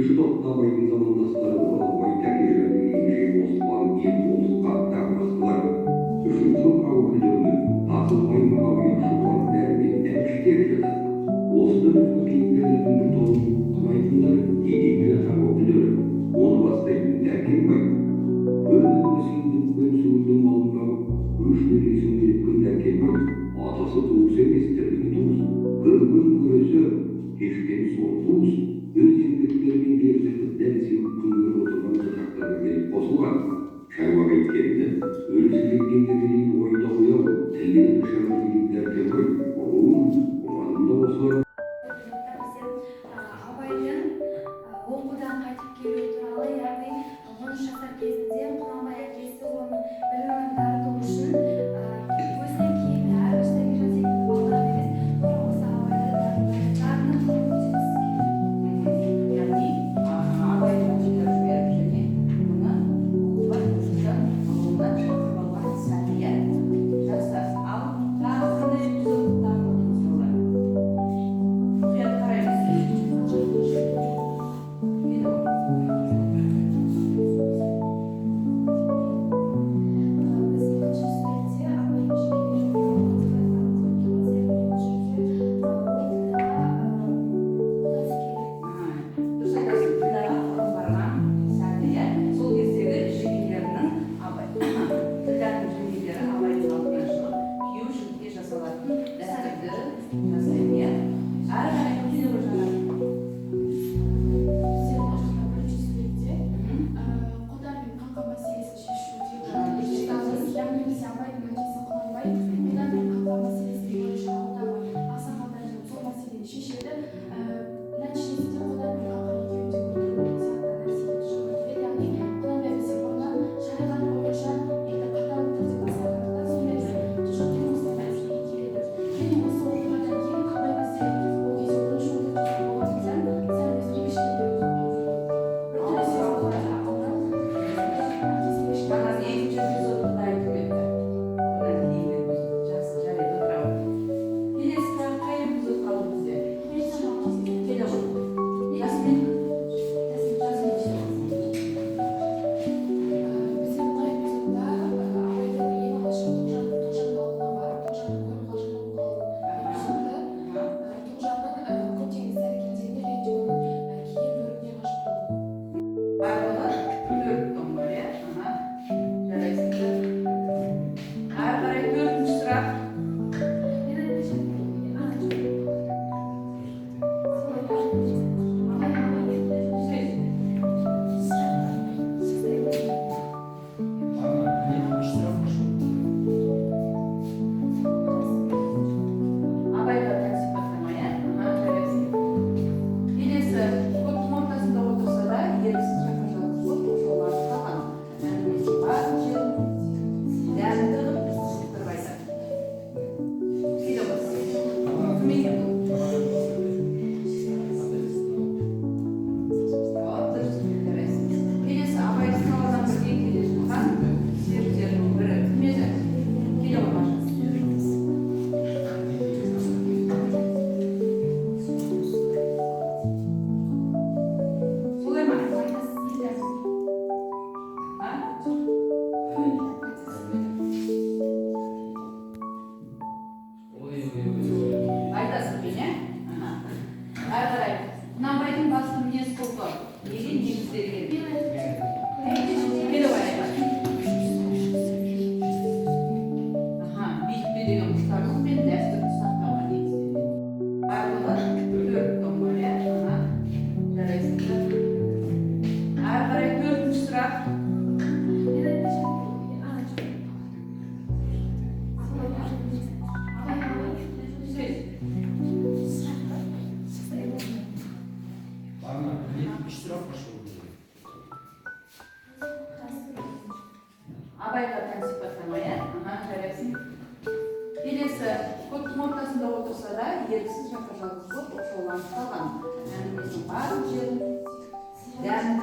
Kışıtop'ta bayın zamandasları Oralbay Təkежəli Şeyh Osman Yedi Olsuqqa Dağmasqılar. Üçüncü avukülörlü Asılbay Mağabı Şuban Dərbi Əmşikə yaşadı. Osman Fakirlerinin Nurtolun Kımaytınlar Yedinci avukülörü. Onu bastayın Erken Bay. Öğrenmesinin Önsüldüm alında üç verilsin gelip Erken Bay. Atası tuğ sevmestirdiğini tuğuz. Kırgın kırısı Eşken sorduğuz. Öz yemeklerinin gerisini dersi kılgır oturan sıcaklarına gelip bozulgan. Çayvağa itkerinde, ölüsüzlükten dediğin oyunda koyalım, telleri dışarı gidip derken koy, oğlum, umanında olsa. Абайдың оқудан қайтып келу туралы, яғни 13 жасар кезінде Құнанбай әкесі оның білімін дарыту үшін өзінен кейін әрбір сәбира секілді балалар емес, тура осы абайды дарынып өтеміз. Яғни абайдың өзіне жіберіп және мұны оқуға көшуден ауылдан шақырып алған сәбия жақсы. Ал тағы қандай эпизодтан өтеміз олар? Мұқият қараймыз. Дұрыс айтасың, Ділдәға алып барған сәбия сол кездегі жеңгелерінің Ділдәның жеңгелері абайдың алдынан шығып күйеу жігітке жасалатын дәстүрді жасайды, иә. Әрі қарай көтеріп жатады. Қодар мен қаңқа мәселесін шешудегі яғни біз абайдың әкесі Құнанбай Қодар мен қаңқа мәселесі бойынша ауылдағы асан қатардан сол мәселені шешеді. Нәтижесінде Қодар мен қаңқа екеуі де өлтірілген сияқты нәрселер шығып келеді. Яғни Құнанбай бізде бұрыннан шариғат бойынша енді қатал түрде басқарғанда сондай бір жұрттың осы мәселеге келеді. Және осы оқиғадан кейін Абай бізде ол кезде 13 болғандықтан сәл өзге кішкене Маған екінші эпизодты да айтып кетті. Одан кейінгі эпизод. Жақсы, жарайды, отырамын. Келесі тағы қай эпизод қалды бізде? Келе ғой. Ясмин? Жасмин ше. Бізде бұл эпизодта абайдың ең алғашқы Тоғжанның ауылына барып Тоғжанды көріп ғашық болып қалған эпизоды. Тоғжанның көптеген іс-әрекеттеріне реттеуінің кейін бөлігіне ғашық болу. Барлығы төрт том бар, иә? Жарайсыңдар. Әрі қарай төртінші сұрақ. Абайға тән сипаттама, иә? Жарайсың. Келесі, көптің ортасында отырса да, еріксіз жапа-жалғыз боп жолға қалған. Әңгімесі бар жерін дәмді қылып сыптырып айтады. Келе ғой. Кім екен бұл? Дұрыс, жарайсың. Келесі, абайдың қаладан бірге келе жатқан серіктерінің бірі кім еді? Келе ғой, Маша. Солай ма? А? Айтасың бен, иә? Әрі қарай. Құнанбайдың басты мінез құлқы неге негізделген? Келе ғой, айтады. Биікпе деген құштарлық пен дәстүрді сақтауға негізделген. Барлығы төрт том бар, иә? Жарайсыңдар. Әрі қарай төртінші сұрақ. Абайға тән сипаттама, иә? Жарайсың. Келесі, көптің ортасында отырса да, еріксіз жапа-жалғыз боп оқшауланып қалған. Әңгімесінің барлық жерін дәмді